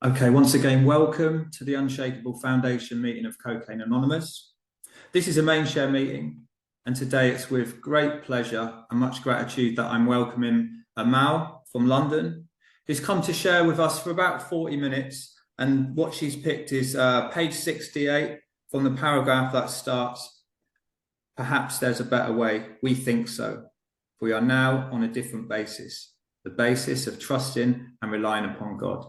Okay, once again, welcome to the Unshakable Foundation meeting of Cocaine Anonymous. This is a main share meeting, and today it's with great pleasure and much gratitude that I'm welcoming Amal from London, who's come to share with us for about 40 minutes. And what she's picked is page 68 from the paragraph that starts, "Perhaps there's a better way. We think so. We are now on a different basis, the basis of trusting and relying upon God."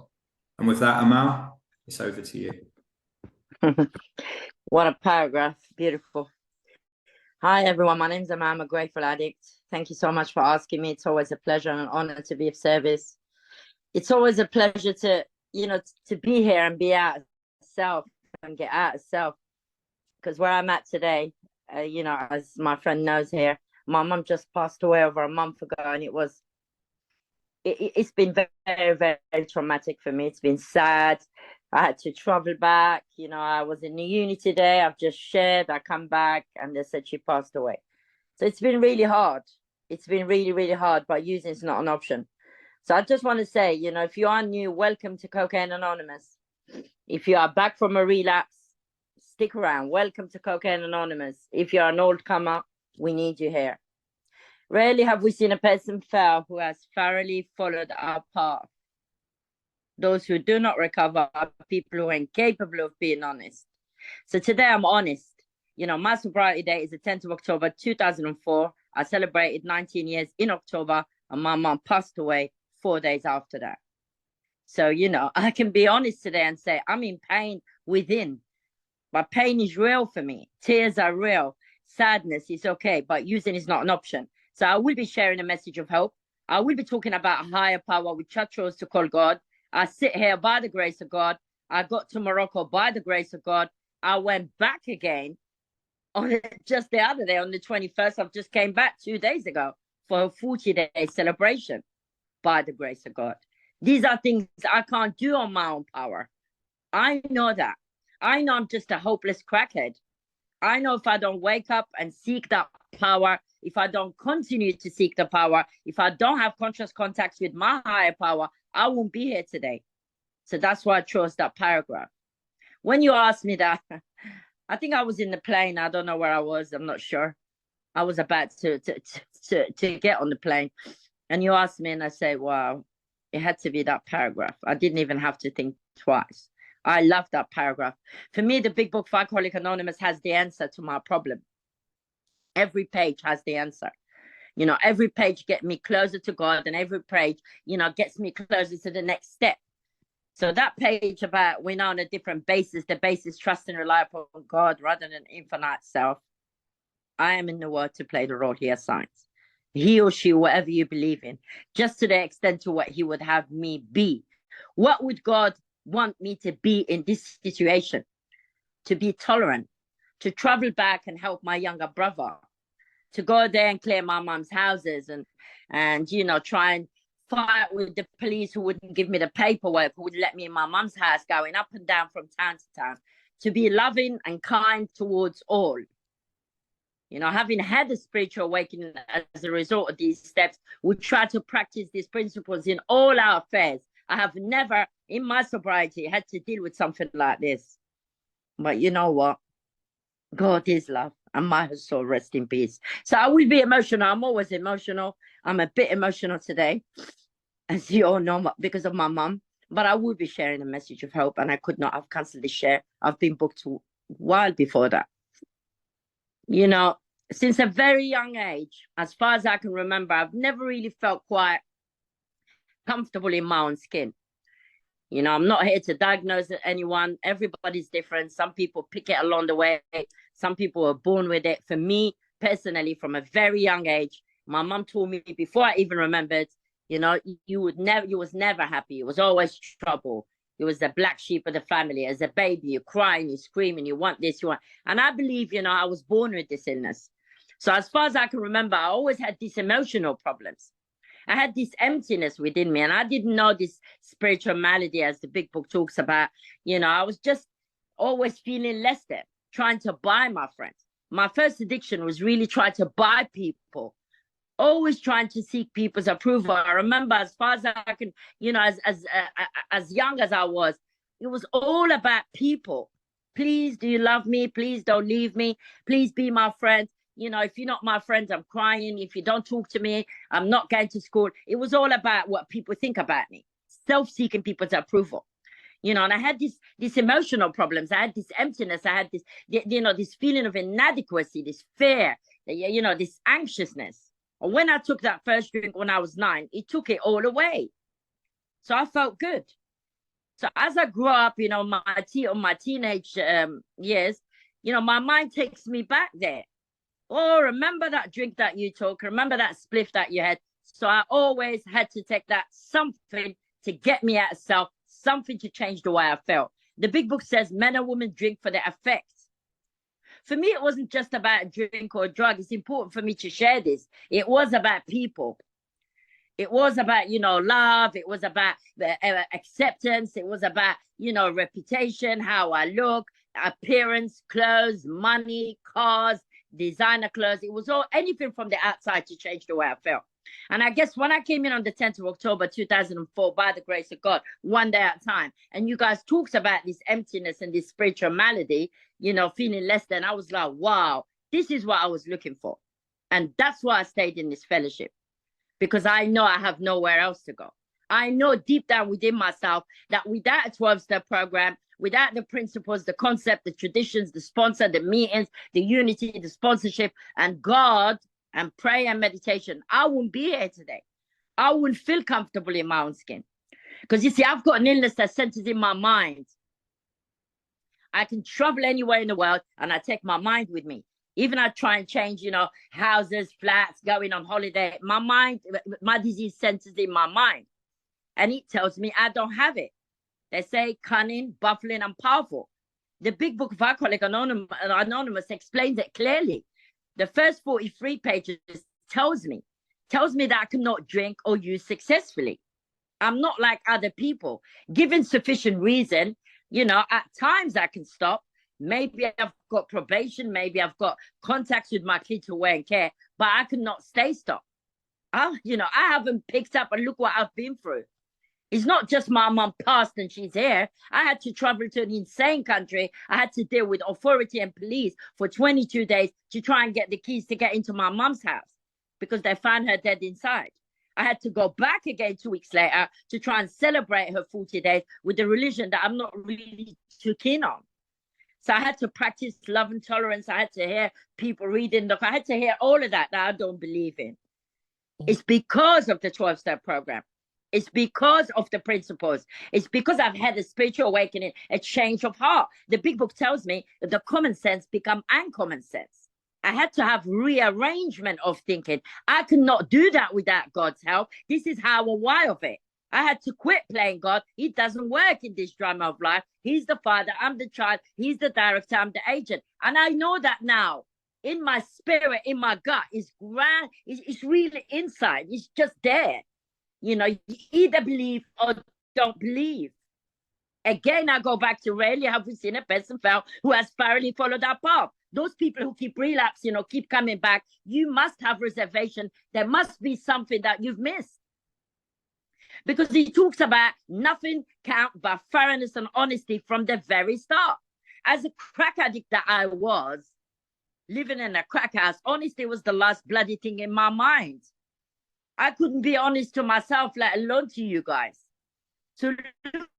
And with that, Amal, it's over to you. What a paragraph. Beautiful. Hi, everyone. My name's Amal. I'm a grateful addict. Thank you so much for asking me. It's always a pleasure and an honor to be of service. It's always a pleasure to, to be here and be out of self and get out of self. Because where I'm at today, as my friend knows here, my mum just passed away over a month ago, and it's been very, very traumatic for me. It's been sad. I had to travel back. I was in the uni today. I've just shared. I come back and they said she passed away. So it's been really hard. It's been really, really hard, but using is not an option. So I just want to say, if you are new, welcome to Cocaine Anonymous. If you are back from a relapse, stick around. Welcome to Cocaine Anonymous. If you're an old comer, we need you here. Rarely have we seen a person fail who has thoroughly followed our path. Those who do not recover are people who are incapable of being honest. So today I'm honest. My sobriety date is the 10th of October, 2004. I celebrated 19 years in October, and my mom passed away 4 days after that. So, I can be honest today and say I'm in pain within. But pain is real for me. Tears are real. Sadness is okay, but using is not an option. So I will be sharing a message of hope. I will be talking about a higher power, which I chose to call God. I sit here by the grace of God. I got to Morocco by the grace of God. I went back again on just the other day, on the 21st. I've just came back 2 days ago for a 40-day celebration by the grace of God. These are things I can't do on my own power. I know that. I know I'm just a hopeless crackhead. I know if I don't wake up and seek that power, if I don't continue to seek the power, if I don't have conscious contacts with my higher power, I won't be here today. So that's why I chose that paragraph. When you asked me that, I think I was in the plane. I don't know where I was. I'm not sure. I was about to get on the plane. And you asked me and I said, wow, it had to be that paragraph. I didn't even have to think twice. I love that paragraph. For me, the big book for Alcoholics Anonymous has the answer to my problem. Every page has the answer. Every page gets me closer to God, and every page, gets me closer to the next step. So that page about we're now on a different basis, the basis trust and rely upon God rather than infinite self. I am in the world to play the role he assigns. He or she, whatever you believe in, just to the extent to what he would have me be. What would God want me to be in this situation? To be tolerant, to travel back and help my younger brother, to go there and clear my mom's houses and try and fight with the police who wouldn't give me the paperwork, who would let me in my mom's house, going up and down from town to town, to be loving and kind towards all. Having had a spiritual awakening as a result of these steps, we try to practice these principles in all our affairs. I have never, in my sobriety, had to deal with something like this. But you know what? God is love, and my soul rest in peace. So I will be emotional. I'm always emotional. I'm a bit emotional today, as you all know, because of my mum. But I will be sharing a message of hope, and I could not have cancelled the share. I've been booked a while before that. Since a very young age, as far as I can remember, I've never really felt quite comfortable in my own skin. I'm not here to diagnose anyone. Everybody's different. Some people pick it along the way. Some people are born with it. For me, personally, from a very young age, my mom told me before I even remembered, you was never happy. It was always trouble. It was the black sheep of the family. As a baby, you're crying, you're screaming, you want this, you want. And I believe, I was born with this illness. So as far as I can remember, I always had these emotional problems. I had this emptiness within me, and I didn't know this spiritual malady, as the big book talks about. I was just always feeling less than, trying to buy my friends. My first addiction was really trying to buy people always trying to seek people's approval. I remember, as far as I can, you know, as young as I was, it was all about people. Please, do you love me? Please don't leave me. Please be my friend. You know, if you're not my friend, I'm crying. If you don't talk to me, I'm not going to school. It was all about what people think about me, self-seeking people's approval. You know, and I had these emotional problems. I had this emptiness. I had this, you know, this feeling of inadequacy, this fear, you know, this anxiousness. And when I took that first drink when I was 9, it took it all away. So I felt good. So as I grew up, you know, my teenage years, you know, my mind takes me back there. Oh, remember that drink that you took? Remember that spliff that you had? So I always had to take that something to get me out of self, something to change the way I felt. The big book says men and women drink for their effects. For me, it wasn't just about a drink or a drug. It's important for me to share this. It was about people. It was about, you know, love. It was about acceptance. It was about, you know, reputation, how I look, appearance, clothes, money, cars, designer clothes. It was all anything from the outside to change the way I felt. And I guess when I came in on the 10th of October 2004, by the grace of God, one day at a time, and you guys talked about this emptiness and this spiritual malady, you know, feeling less than, I was like, wow, this is what I was looking for. And that's why I stayed in this fellowship, because I know I have nowhere else to go. I know deep down within myself that without a 12-step program, without the principles, the concept, the traditions, the sponsor, the meetings, the unity, the sponsorship, and God, and prayer and meditation, I wouldn't be here today. I wouldn't feel comfortable in my own skin. Because you see, I've got an illness that centers in my mind. I can travel anywhere in the world and I take my mind with me. Even I try and change, you know, houses, flats, going on holiday. My mind, my disease centers in my mind. And it tells me I don't have it. They say cunning, baffling, and powerful. The big book of Alcoholics Anonymous explains it clearly. The first 43 pages tells me that I cannot drink or use successfully. I'm not like other people. Given sufficient reason, you know, at times I can stop. Maybe I've got probation. Maybe I've got contacts with my kids who wear and care, but I cannot stay stopped. You know, I haven't picked up and look what I've been through. It's not just my mom passed and she's here. I had to travel to an insane country. I had to deal with authority and police for 22 days to try and get the keys to get into my mom's house because they found her dead inside. I had to go back again 2 weeks later to try and celebrate her 40 days with a religion that I'm not really too keen on. So I had to practice love and tolerance. I had to hear people reading. Look, I had to hear all of that I don't believe in. It's because of the 12-step program. It's because of the principles. It's because I've had a spiritual awakening, a change of heart. The big book tells me that the common sense become uncommon sense. I had to have rearrangement of thinking. I could not do that without God's help. This is how I wire of it. I had to quit playing God. He doesn't work in this drama of life. He's the father, I'm the child. He's the director, I'm the agent. And I know that now. In my spirit, in my gut, it's grand. It's really inside. It's just there. You know, you either believe or don't believe. Again, I go back to rarely have we seen a person fail who has thoroughly followed that path. Those people who keep relapsing or keep coming back, you must have reservation. There must be something that you've missed. Because he talks about nothing count but fairness and honesty from the very start. As a crack addict that I was, living in a crack house, honesty was the last bloody thing in my mind. I couldn't be honest to myself, let alone to you guys. So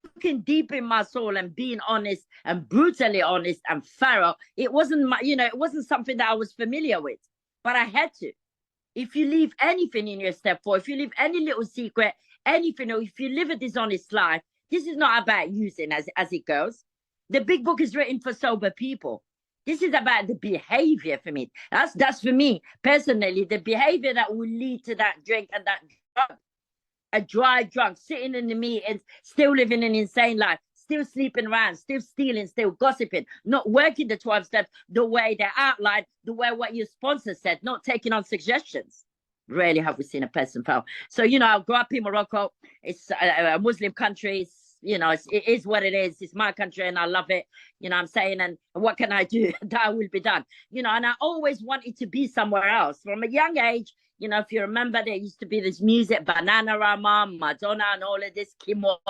looking deep in my soul and being honest and brutally honest and thorough, it wasn't it wasn't something that I was familiar with, but I had to. If you leave anything in your step 4, if you leave any little secret, anything, or if you live a dishonest life, this is not about using as it goes. The big book is written for sober people. This is about the behavior for me. That's for me personally, the behavior that will lead to that drink and that drug. A dry drunk, sitting in the meetings, still living an insane life, still sleeping around, still stealing, still gossiping, not working the 12 steps the way they're outlined, the way what your sponsor said, not taking on suggestions. Rarely have we seen a person fail. So, I grew up in Morocco. It's a Muslim country. It is what it is. It's my country and I love it. I'm saying, and what can I do? That will be done. And I always wanted to be somewhere else. From a young age, You know, if you remember, there used to be this music, Banana Rama, Madonna, and all of this, Kim Wilde,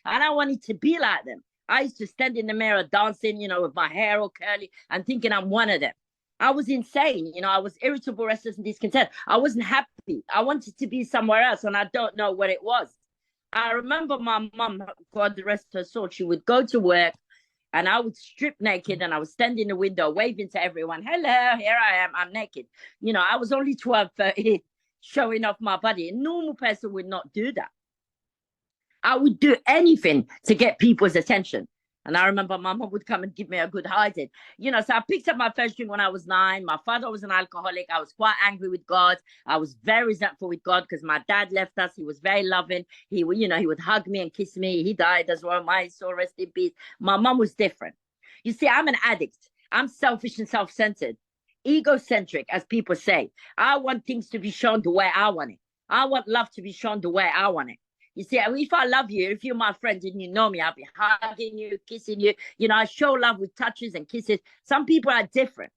and I wanted to be like them. I used to stand in the mirror dancing, you know, with my hair all curly and thinking I'm one of them. I was insane. You know, I was irritable, restless, and discontent. I wasn't happy. I wanted to be somewhere else, and I don't know what it was. I remember my mum, God rest her soul, she would go to work and I would strip naked and I would stand in the window waving to everyone, hello, here I am, I'm naked. You know, I was only 12, 13, showing off my body. A normal person would not do that. I would do anything to get people's attention. And I remember my mom would come and give me a good hiding. You know, so I picked up my first drink when I was 9. My father was an alcoholic. I was quite angry with God. I was very resentful with God because my dad left us. He was very loving. He would, you know, he would hug me and kiss me. He died as well. My soul rest in peace. My mom was different. You see, I'm an addict. I'm selfish and self-centered, egocentric, as people say. I want things to be shown the way I want it. I want love to be shown the way I want it. You see, if I love you, if you're my friend and you know me, I'll be hugging you, kissing you. You know, I show love with touches and kisses. Some people are different.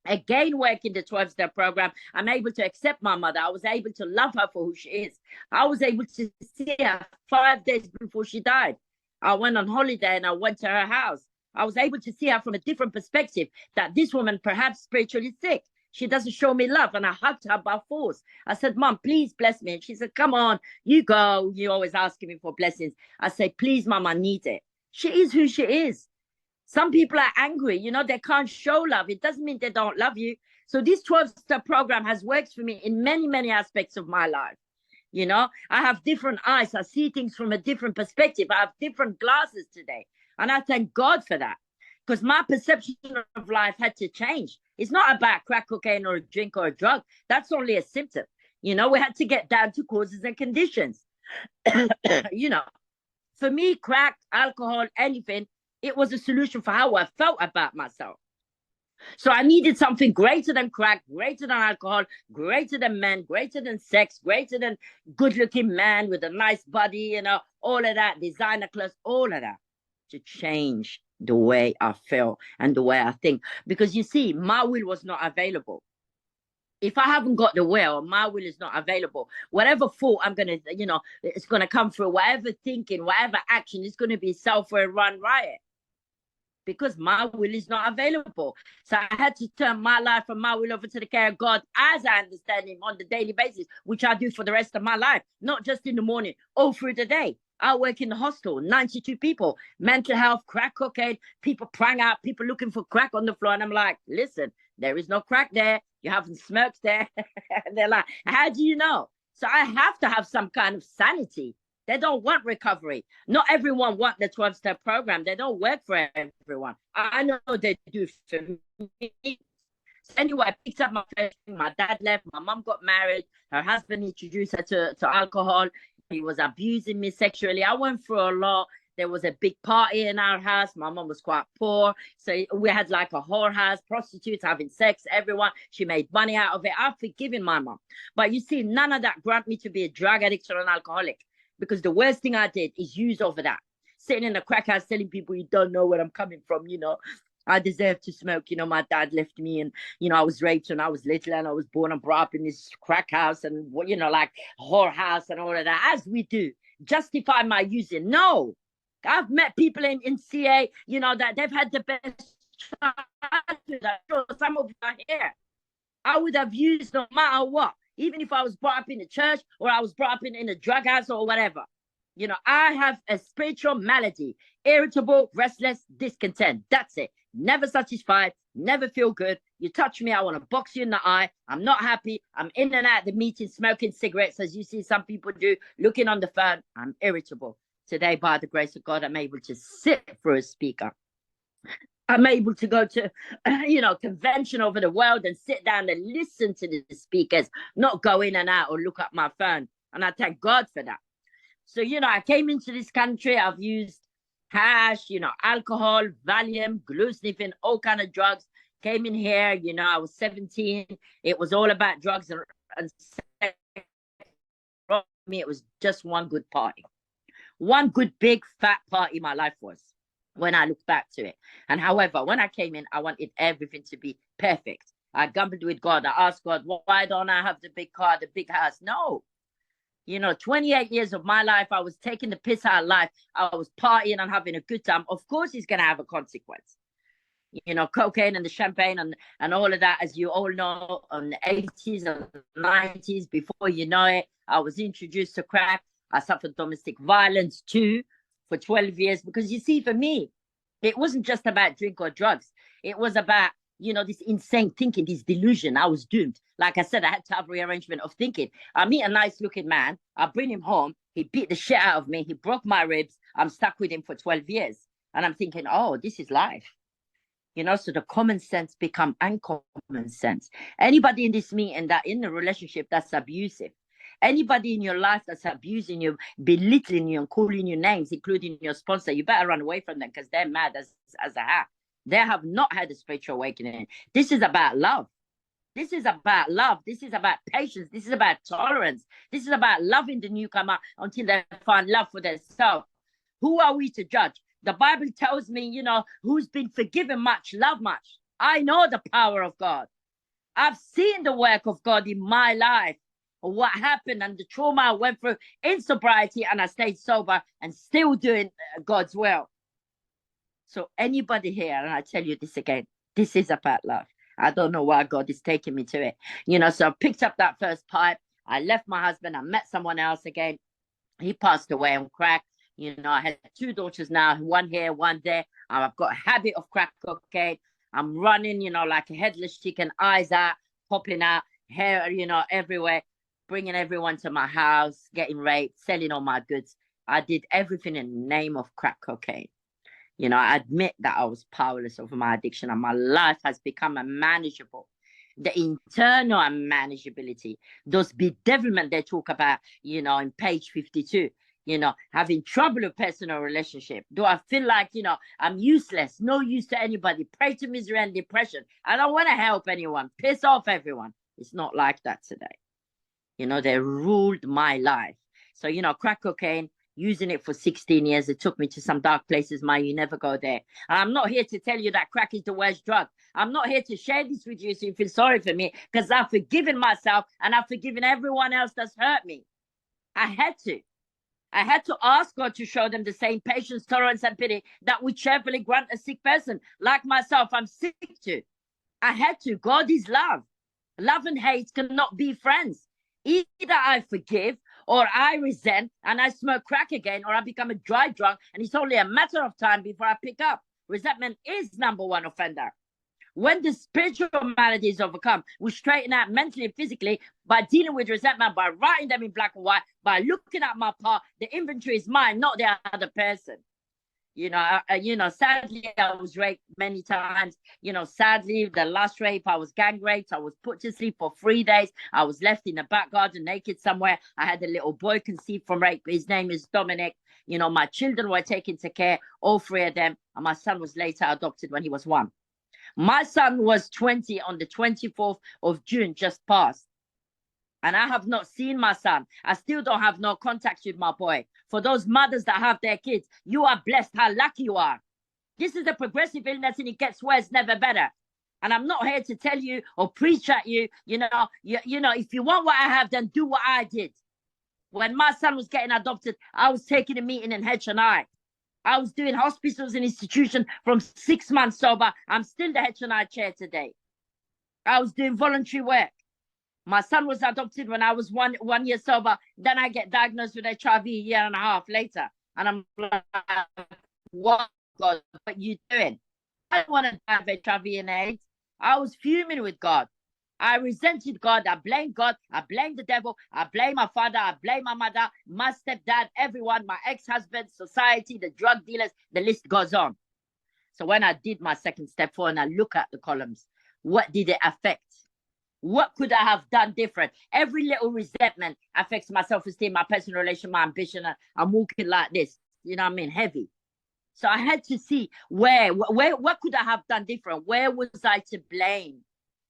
Again, working the 12-step program, I'm able to accept my mother. I was able to love her for who she is. I was able to see her 5 days before she died. I went on holiday and I went to her house. I was able to see her from a different perspective, that this woman perhaps spiritually sick. She doesn't show me love. And I hugged her by force. I said, Mom, please bless me. And she said, come on, you go. You're always asking me for blessings. I say, please, Mom, I need it. She is who she is. Some people are angry. You know, they can't show love. It doesn't mean they don't love you. So this 12-step program has worked for me in many, many aspects of my life. You know, I have different eyes. I see things from a different perspective. I have different glasses today. And I thank God for that. Because my perception of life had to change. It's not about crack cocaine or a drink or a drug. That's only a symptom. You know, we had to get down to causes and conditions. You know, for me, crack, alcohol, anything, it was a solution for how I felt about myself. So I needed something greater than crack, greater than alcohol, greater than men, greater than sex, greater than good-looking man with a nice body, you know, all of that, designer clothes, all of that, to change the way I feel and the way I think. Because you see, my will was not available. If I haven't got the will, my will is not available. Whatever thought I'm going to, you know, it's going to come through, whatever thinking, whatever action, it's going to be self-run riot. Because my will is not available. So I had to turn my life and my will over to the care of God as I understand him on the daily basis, which I do for the rest of my life, not just in the morning, all through the day. I work in the hospital, 92 people, mental health, crack cocaine, people prang out, people looking for crack on the floor. And I'm like, listen, there is no crack there. You haven't smoked there. And they're like, how do you know? So I have to have some kind of sanity. They don't want recovery. Not everyone want the 12-step program. They don't work for everyone. I know they do for me. So anyway, I picked up my first thing. My dad left. My mom got married. Her husband introduced her to alcohol. He was abusing me sexually. I went through a lot. There was a big party in our house. My mom was quite poor. So we had like a whorehouse, prostitutes having sex, everyone. She made money out of it. I've forgiven my mom. But you see, none of that grant me to be a drug addict or an alcoholic. Because the worst thing I did is use over that. Sitting in a crack house telling people you don't know where I'm coming from, you know. I deserve to smoke. You know, my dad left me and, you know, I was raped when I was little and I was born and brought up in this crack house and, you know, like whorehouse and all of that, as we do. Justify my using. No. I've met people in CA, you know, that they've had the best childhood. Some of them are here. I would have used no matter what, even if I was brought up in a church or I was brought up in a drug house or whatever. You know, I have a spiritual malady, irritable, restless, discontent. That's it. Never satisfied, never feel good. You touch me, I want to box you in the eye. I'm not happy. I'm in and out of the meeting, smoking cigarettes, as you see some people do, looking on the phone. I'm irritable. Today, by the grace of God, I'm able to sit through a speaker. I'm able to go to, you know, convention over the world and sit down and listen to the speakers, not go in and out or look at my phone. And I thank God for that. So, you know, I came into this country. I've used hash, you know, alcohol, Valium, glue sniffing, all kind of drugs. Came in here, you know, I was 17. It was all about drugs and sex. For me, it was just one good party. One good, big, fat party my life was when I look back to it. And however, when I came in, I wanted everything to be perfect. I gambled with God. I asked God, why don't I have the big car, the big house? No. 28 years of my life, I was taking the piss out of life. I was partying and having a good time. Of course, it's going to have a consequence. Cocaine and the champagne and all of that, as you all know, on the 80s and 90s, before you know it, I was introduced to crack. I suffered domestic violence too for 12 years. Because you see, for me, it wasn't just about drink or drugs. It was about, this insane thinking, this delusion. I was doomed. Like I said, I had to have rearrangement of thinking. I meet a nice looking man. I bring him home. He beat the shit out of me. He broke my ribs. I'm stuck with him for 12 years. And I'm thinking, oh, this is life. So the common sense become uncommon sense. Anybody in this meeting that in a relationship that's abusive, anybody in your life that's abusing you, belittling you and calling you names, including your sponsor, you better run away from them because they're mad as a hat. They have not had a spiritual awakening. This is about love. This is about love. This is about patience. This is about tolerance. This is about loving the newcomer until they find love for themselves. Who are we to judge? The Bible tells me, who's been forgiven much, love much. I know the power of God. I've seen the work of God in my life, what happened and the trauma I went through in sobriety, and I stayed sober and still doing God's will. So anybody here, and I tell you this again, this is about love. I don't know why God is taking me to it. So I picked up that first pipe. I left my husband. I met someone else again. He passed away on crack. I had 2 daughters now, one here, one there. I've got a habit of crack cocaine. I'm running, like a headless chicken, eyes out, popping out, hair, everywhere, bringing everyone to my house, getting raped, selling all my goods. I did everything in the name of crack cocaine. I admit that I was powerless over my addiction, and my life has become unmanageable. The internal unmanageability, those bedevilment they talk about, in page 52. Having trouble with personal relationship. Do I feel like, I'm useless, no use to anybody, prey to misery and depression? I don't want to help anyone, piss off everyone. It's not like that today. They ruled my life. So, crack cocaine, using it for 16 years. It took me to some dark places, you never go there. And I'm not here to tell you that crack is the worst drug. I'm not here to share this with you so you feel sorry for me, because I've forgiven myself and I've forgiven everyone else that's hurt me. I had to ask God to show them the same patience, tolerance, and pity that we cheerfully grant a sick person. Like myself, I'm sick too. I had to. God is love. Love and hate cannot be friends. Either I forgive or I resent and I smoke crack again, or I become a dry drunk, and it's only a matter of time before I pick up. Resentment is #1 offender. When the spiritual malady is overcome, we straighten out mentally and physically by dealing with resentment, by writing them in black and white, by looking at my part. The inventory is mine, not the other person. Sadly, I was raped many times. Sadly, the last rape, I was gang raped. I was put to sleep for 3 days. I was left in the back garden naked somewhere. I had a little boy conceived from rape. His name is Dominic. My children were taken to care, all 3 of them. And my son was later adopted when he was 1. My son was 20 on the 24th of June, just passed. And I have not seen my son. I still don't have no contact with my boy. For those mothers that have their kids, you are blessed how lucky you are. This is a progressive illness and it gets worse, never better. And I'm not here to tell you or preach at you, if you want what I have, then do what I did. When my son was getting adopted, I was taking a meeting in H&I. I was doing hospitals and institutions from 6 months sober. I'm still the H&I chair today. I was doing voluntary work. My son was adopted when I was one year sober. Then I get diagnosed with HIV a year and a half later. And I'm like, what, God, what are you doing? I don't want to die of HIV and AIDS. I was fuming with God. I resented God. I blamed God. I blamed the devil. I blame my father. I blame my mother, my stepdad, everyone, my ex-husband, society, the drug dealers, the list goes on. So when I did my second step forward and I look at the columns, what did it affect? What could I have done different? Every little resentment affects my self-esteem, my personal relation, my ambition. I'm walking like this, heavy. So I had to see what could I have done different? Where was I to blame?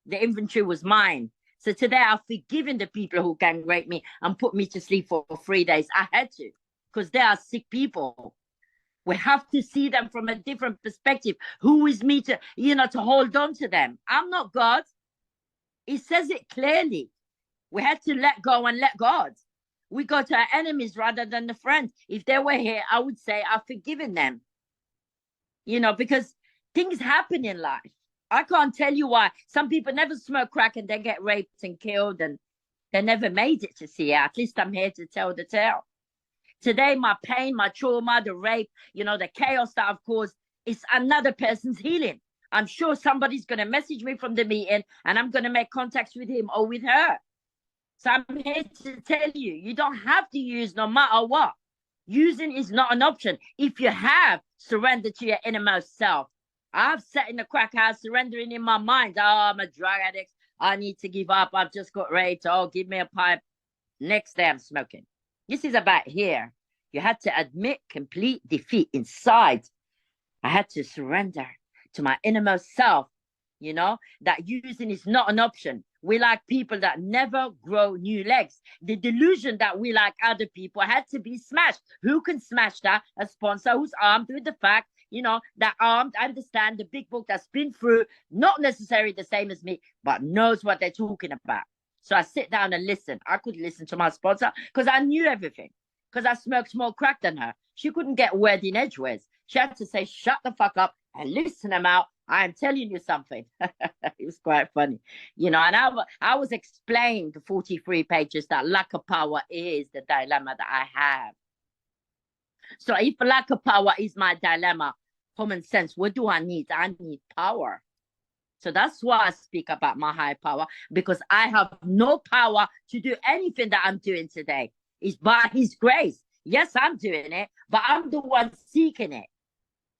The inventory was mine. So today I've forgiven the people who gang raped me and put me to sleep for 3 days. I had to, because they are sick people. We have to see them from a different perspective. Who is me to hold on to them? I'm not God. It says it clearly. We had to let go and let God. We go to our enemies rather than the friends. If they were here, I would say I've forgiven them. You know, because things happen in life. I can't tell you why. Some people never smoke crack and they get raped and killed and they never made it to see it. At least I'm here to tell the tale. Today, my pain, my trauma, the rape, you know, the chaos that I've caused is another person's healing. I'm sure somebody's going to message me from the meeting and I'm going to make contacts with him or with her. So I'm here to tell you, you don't have to use no matter what. Using is not an option. If you have surrendered to your innermost self, I've sat in the crack house surrendering in my mind. Oh, I'm a drug addict. I need to give up. I've just got raped. Oh, give me a pipe. Next day I'm smoking. This is about here. You had to admit complete defeat inside. I had to surrender to my innermost self, you know, that using is not an option. We like people that never grow new legs. The delusion that we like other people had to be smashed. Who can smash that? A sponsor who's armed with the fact, you know, that armed, understand the big book that's been through, not necessarily the same as me, but knows what they're talking about. So I sit down and listen. I could listen to my sponsor because I knew everything. Because I smoked more crack than her. She couldn't get word in edgeways. She had to say, shut the fuck up and listen them out. I am telling you something. It was quite funny. You know, and I was explaining the 43 pages that lack of power is the dilemma that I have. So if lack of power is my dilemma, common sense, what do I need? I need power. So that's why I speak about my high power, because I have no power to do anything that I'm doing today. It's by his grace. Yes, I'm doing it, but I'm the one seeking it.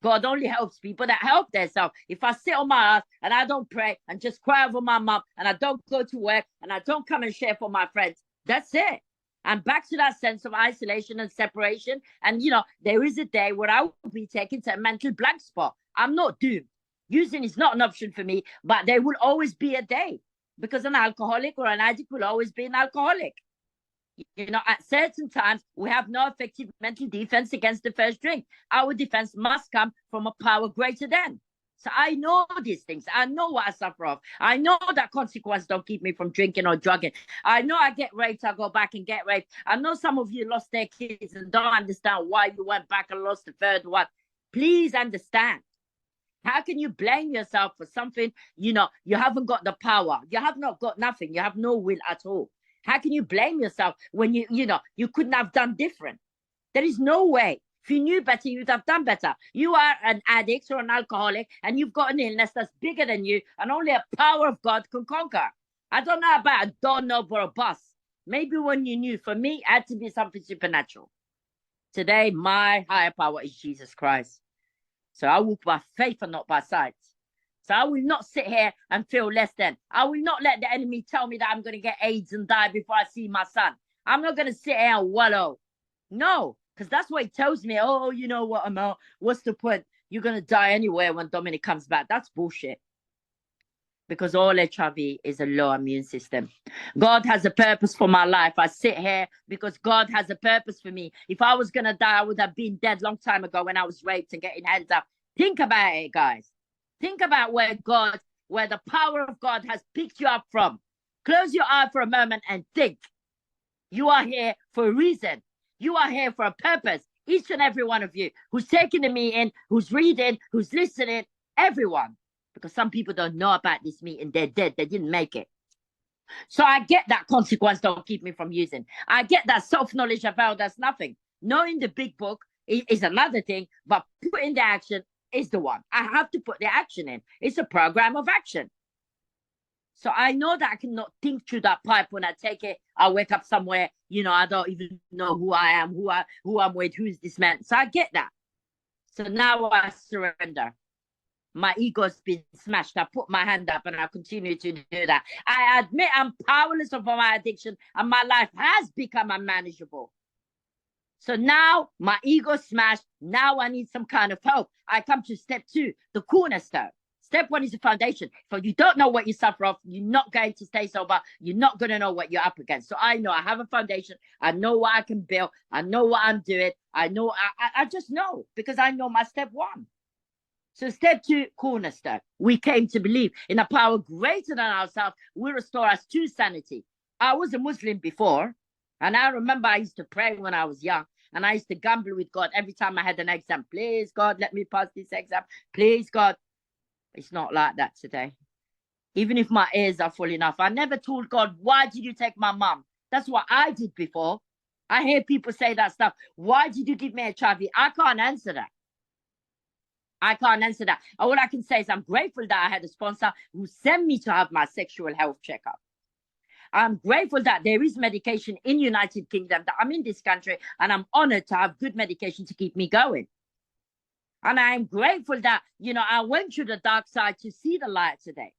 God only helps people that help themselves. If I sit on my ass and I don't pray and just cry over my mom and I don't go to work and I don't come and share for my friends, that's it. I'm back to that sense of isolation and separation. And, you know, there is a day where I will be taken to a mental blank spot. I'm not doomed. Using is not an option for me, but there will always be a day, because an alcoholic or an addict will always be an alcoholic. You know, at certain times, we have no effective mental defense against the first drink. Our defense must come from a power greater than. So I know these things. I know what I suffer of. I know that consequences don't keep me from drinking or drugging. I know I get raped, I go back and get raped. I know some of you lost their kids and don't understand why you went back and lost the third one. Please understand. How can you blame yourself for something, you know, you haven't got the power? You have not got nothing. You have no will at all. How can you blame yourself when you know, you couldn't have done different? There is no way. If you knew better, you'd have done better. You are an addict or an alcoholic, and you've got an illness that's bigger than you, and only a power of God can conquer. I don't know about a doorknob or a bus. Maybe when you knew, for me, it had to be something supernatural. Today, my higher power is Jesus Christ. So I walk by faith and not by sight. So I will not sit here and feel less than. I will not let the enemy tell me that I'm going to get AIDS and die before I see my son. I'm not going to sit here and wallow. No, because that's what he tells me. Oh, you know what, Amal? What's the point? You're going to die anyway when Dominic comes back. That's bullshit. Because all HIV is a low immune system. God has a purpose for my life. I sit here because God has a purpose for me. If I was going to die, I would have been dead long time ago when I was raped and getting hands up. Think about it, guys. Think about where the power of God has picked you up from. Close your eye for a moment and think. You are here for a reason. You are here for a purpose. Each and every one of you who's taking the meeting, who's reading, who's listening, everyone. Because some people don't know about this meeting. They're dead. They didn't make it. So I get that consequence don't keep me from using. I get that self-knowledge about that's nothing. Knowing the big book is another thing, but putting the action is the one. I have to put the action in. It's a program of action. So I know that I cannot think through that pipe when I take it. I wake up somewhere, you know, I don't even know who I am, who I'm with, who is this man. So I get that. So now I surrender. My ego's been smashed. I put my hand up and I continue to do that. I admit I'm powerless over my addiction and my life has become unmanageable. So now my ego's smashed. Now I need some kind of help. I come to step 2, the cornerstone. Step 1 is the foundation. If you don't know what you suffer of, you're not going to stay sober. You're not going to know what you're up against. So I know I have a foundation. I know what I can build. I know what I'm doing. I know, I just know because I know my step 1. So step 2, cornerstone. We came to believe in a power greater than ourselves will restore us to sanity. I was a Muslim before, and I remember I used to pray when I was young, and I used to gamble with God every time I had an exam. Please, God, let me pass this exam. Please, God. It's not like that today. Even if my ears are full enough, I never told God, why did you take my mom? That's what I did before. I hear people say that stuff. Why did you give me HIV? I can't answer that. I can't answer that. All I can say is I'm grateful that I had a sponsor who sent me to have my sexual health checkup. I'm grateful that there is medication in United Kingdom, that I'm in this country, and I'm honored to have good medication to keep me going. And I'm grateful that, I went through the dark side to see the light today.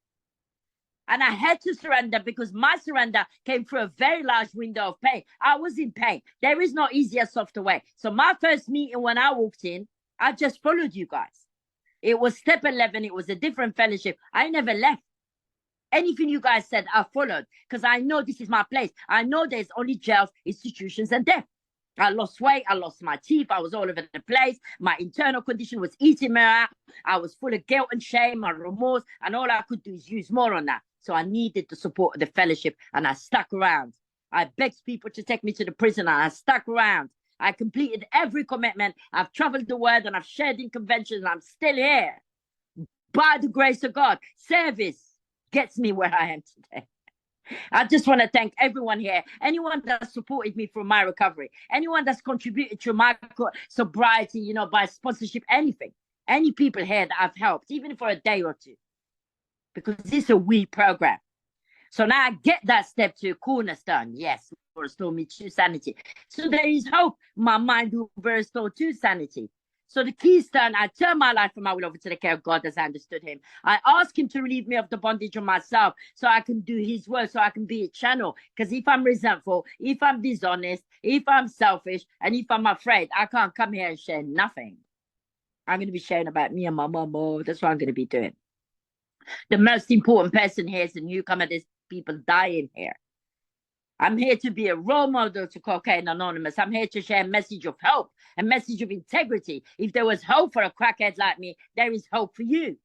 And I had to surrender because my surrender came through a very large window of pain. I was in pain. There is no easier, softer way. So my first meeting when I walked in, I just followed you guys. It was step 11. It was a different fellowship. I never left. Anything you guys said, I followed because I know this is my place. I know there's only jails, institutions, and death. I lost weight. I lost my teeth. I was all over the place. My internal condition was eating me out. I was full of guilt and shame and remorse, and all I could do is use more on that. So I needed the support of the fellowship, and I stuck around. I begged people to take me to the prison, and I stuck around. I completed every commitment. I've traveled the world, and I've shared in conventions, and I'm still here. By the grace of God, service gets me where I am today. I just want to thank everyone here, anyone that supported me through my recovery, anyone that's contributed to my sobriety, by sponsorship, anything, any people here that I've helped, even for a day or two, because this is a we program. So now I get that step 2, cornerstone. Yes, will restore me to sanity. So there is hope. My mind will be restored to sanity. So the keystone, I turn my life and my will over to the care of God as I understood him. I ask him to relieve me of the bondage of myself so I can do his work, so I can be a channel. Because if I'm resentful, if I'm dishonest, if I'm selfish, and if I'm afraid, I can't come here and share nothing. I'm going to be sharing about me and my mom. Oh, that's what I'm going to be doing. The most important person here is the newcomer. There's people dying here. I'm here to be a role model to Cocaine Anonymous. I'm here to share a message of hope, a message of integrity. If there was hope for a crackhead like me, there is hope for you.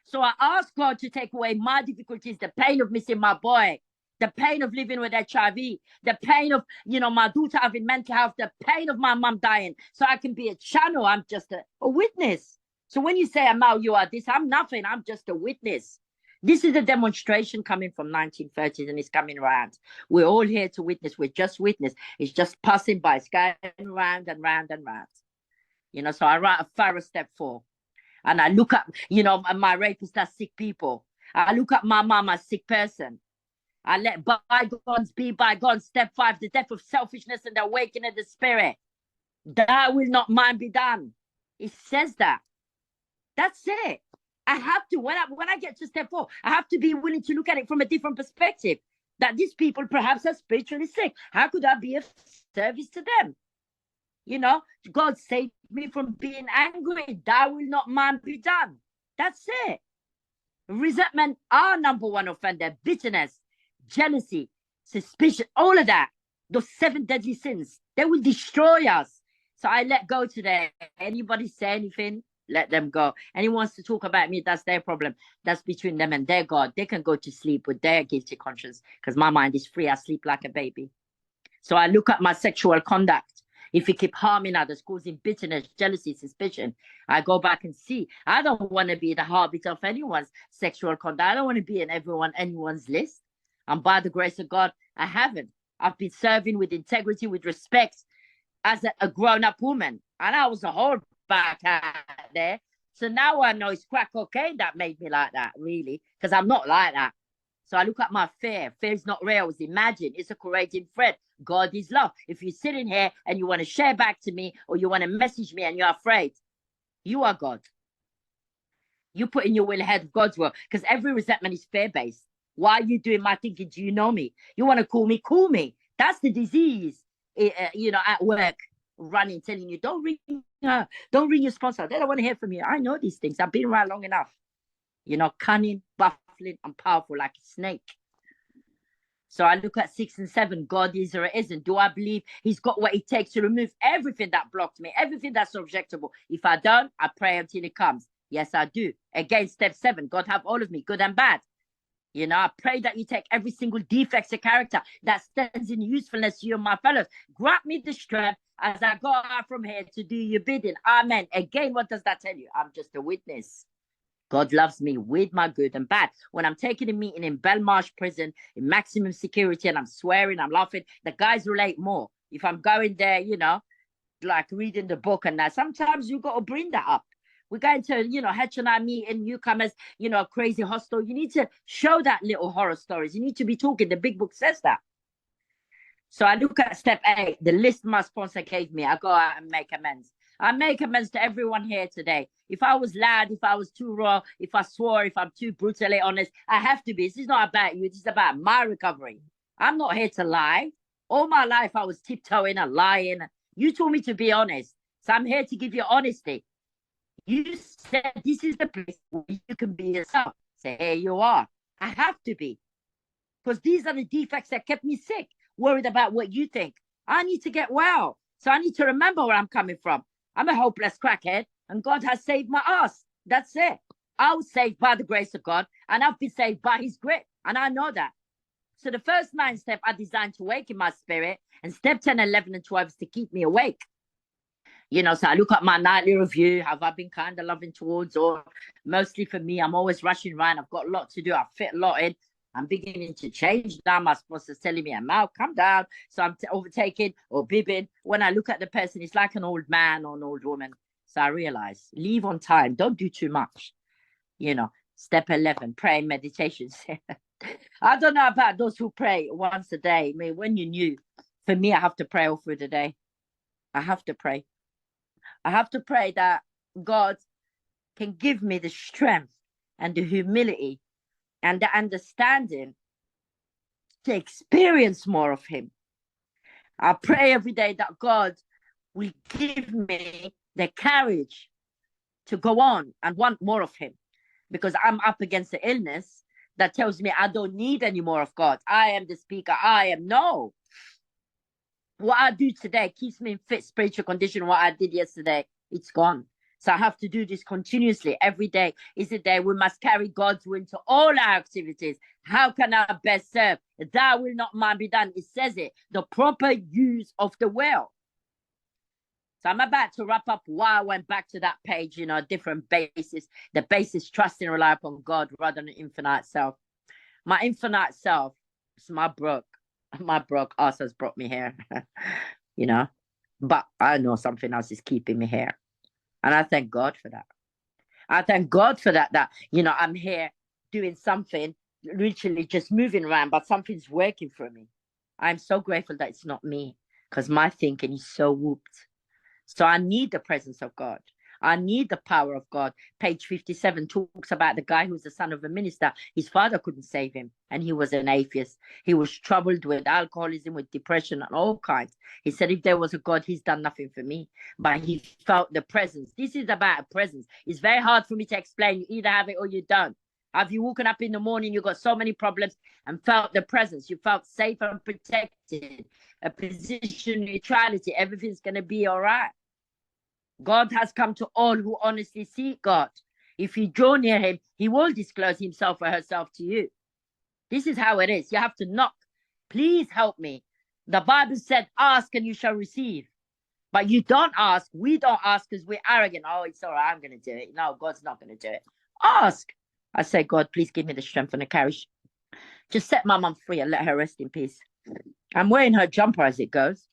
So I ask God to take away my difficulties, the pain of missing my boy, the pain of living with HIV, the pain of, my daughter having mental health, the pain of my mom dying, so I can be a channel. I'm just a witness. So when you say, Amal, you are this, I'm nothing. I'm just a witness. This is a demonstration coming from 1930s, and it's coming around. We're all here to witness. We're just witness. It's just passing by. It's going round and round and round. So I write a thorough step 4. And I look at, my rapists as sick people. I look at my mom as sick person. I let bygones be bygones. Step 5, the death of selfishness and the awakening of the spirit. That will not mine be done. It says that. That's it. I have to, when I get to step 4, I have to be willing to look at it from a different perspective. That these people perhaps are spiritually sick. How could I be of service to them? God saved me from being angry. That will not mine be done. That's it. Resentment, our number 1 offender. Bitterness, jealousy, suspicion, all of that. Those 7 deadly sins, they will destroy us. So I let go today. Anybody say anything? Let them go. Anyone wants to talk about me, that's their problem. That's between them and their God. They can go to sleep with their guilty conscience because my mind is free. I sleep like a baby. So I look at my sexual conduct. If you keep harming others, causing bitterness, jealousy, suspicion, I go back and see. I don't want to be the heartbeat of anyone's sexual conduct. I don't want to be in anyone's list. And by the grace of God, I haven't. I've been serving with integrity, with respect as a grown-up woman. And I was a whole back out there. So now I know it's crack cocaine that made me like that, really, because I'm not like that. So I look at my fear. Fear is not real. It's imagined. It's a creating threat. God is love. If you're sitting here and you want to share back to me or you want to message me and you're afraid, you are God. You put in your will ahead of God's will, because every resentment is fear-based. Why are you doing my thinking? Do you know me? You want to call me? Call me. That's the disease, at work. Running, telling you, don't ring her, don't ring your sponsor. They don't want to hear from you. I know these things. I've been around long enough. Cunning, baffling, and powerful like a snake. So I look at 6 and 7. God is or isn't. Do I believe he's got what it takes to remove everything that blocked me, everything that's objectable? If I don't, I pray until it comes. Yes, I do. Again, step 7, God have all of me, good and bad. You know, I pray that you take every single defect of character that stands in usefulness to you and my fellows. Grant me the strength as I go out from here to do your bidding. Amen. Again, what does that tell you? I'm just a witness. God loves me with my good and bad. When I'm taking a meeting in Belmarsh prison in maximum security and I'm swearing, I'm laughing, the guys relate more. If I'm going there, you know, like reading the book and that, sometimes you got to bring that up. We're going to, you know, H&I meeting, newcomers, you know, crazy hostel. You need to show that little horror stories. You need to be talking. The big book says that. So I look at step 8, the list my sponsor gave me. I go out and make amends. I make amends to everyone here today. If I was loud, if I was too raw, if I swore, if I'm too brutally honest, I have to be. This is not about you. This is about my recovery. I'm not here to lie. All my life, I was tiptoeing and lying. You told me to be honest. So I'm here to give you honesty. You said this is the place where you can be yourself. Say, here you are. I have to be. Because these are the defects that kept me sick, worried about what you think. I need to get well. So I need to remember where I'm coming from. I'm a hopeless crackhead, and God has saved my ass. That's it. I was saved by the grace of God, and I've been saved by his grit. And I know that. So the first 9 steps are designed to awaken my spirit, and step 10, 11, and 12 is to keep me awake. You know, so I look at my nightly review. Have I been kind of loving towards, or mostly for me, I'm always rushing around. I've got a lot to do. I fit a lot in. I'm beginning to change now. My sponsor's telling me, Amal, come down. So I'm overtaking or bibbing. When I look at the person, it's like an old man or an old woman. So I realize, leave on time. Don't do too much. You know, step 11, prayer and meditations. I don't know about those who pray once a day. I mean, when you knew, for me, I have to pray all through the day. I have to pray. I have to pray that God can give me the strength and the humility and the understanding to experience more of him. I pray every day that God will give me the courage to go on and want more of him, because I'm up against the illness that tells me I don't need any more of God. I am the speaker. I am. No. What I do today keeps me in fit spiritual condition. What I did yesterday, it's gone. So I have to do this continuously. Every day is a day we must carry God's will to all our activities. How can I best serve? Thy will not mine be done. It says it. The proper use of the will. So I'm about to wrap up why I went back to that page, you know, different basis. The basis, trust and rely upon God rather than infinite self. My infinite self is my broke ass has brought me here, you know. But I know something else is keeping me here. And I thank God for that. I thank God for that, you know, I'm here doing something, literally just moving around, but something's working for me. I'm so grateful that it's not me, because my thinking is so whooped. So I need the presence of God. I need the power of God. Page 57 talks about the guy who's the son of a minister. His father couldn't save him, and he was an atheist. He was troubled with alcoholism, with depression, and all kinds. He said, if there was a God, he's done nothing for me. But he felt the presence. This is about a presence. It's very hard for me to explain. You either have it or you don't. Have you woken up in the morning, you got so many problems, and felt the presence? You felt safe and protected, a position of neutrality. Everything's going to be all right. God has come to all who honestly seek God. If you draw near him, he will disclose himself or herself to you. This is how it is. You have to knock. Please help me. The Bible said, ask and you shall receive. But you don't ask. We don't ask because we're arrogant. Oh, it's all right. I'm going to do it. No, God's not going to do it. Ask. I say, God, please give me the strength and the courage. Just set my mum free and let her rest in peace. I'm wearing her jumper as it goes.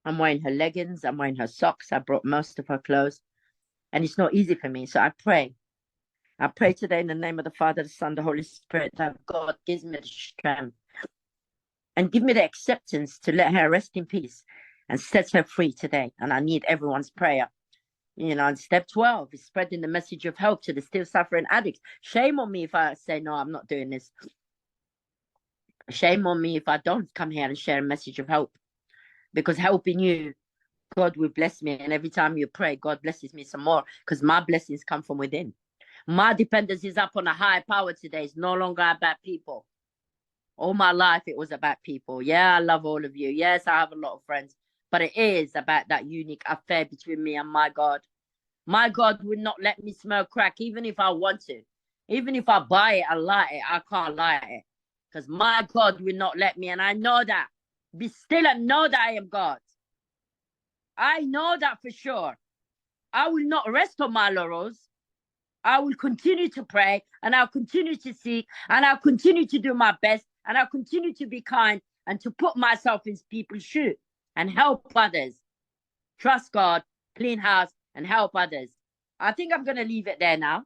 I'm wearing her leggings. I'm wearing her socks. I brought most of her clothes. And it's not easy for me. So I pray. I pray today in the name of the Father, the Son, the Holy Spirit, that God gives me the strength and give me the acceptance to let her rest in peace and set her free today. And I need everyone's prayer. You know, and step 12 is spreading the message of hope to the still suffering addicts. Shame on me if I say, no, I'm not doing this. Shame on me if I don't come here and share a message of hope. Because helping you, God will bless me. And every time you pray, God blesses me some more, because my blessings come from within. My dependence is up on a higher power today. It's no longer about people. All my life, it was about people. Yeah, I love all of you. Yes, I have a lot of friends. But it is about that unique affair between me and my God. My God will not let me smoke crack, even if I want to. Even if I buy it and light it, I can't light it. Because my God will not let me. And I know that. Be still and know that I am God. I know that for sure. I will not rest on my laurels. I will continue to pray, and I'll continue to seek, and I'll continue to do my best, and I'll continue to be kind and to put myself in people's shoes and help others. Trust God, clean house, and help others. I think I'm going to leave it there now.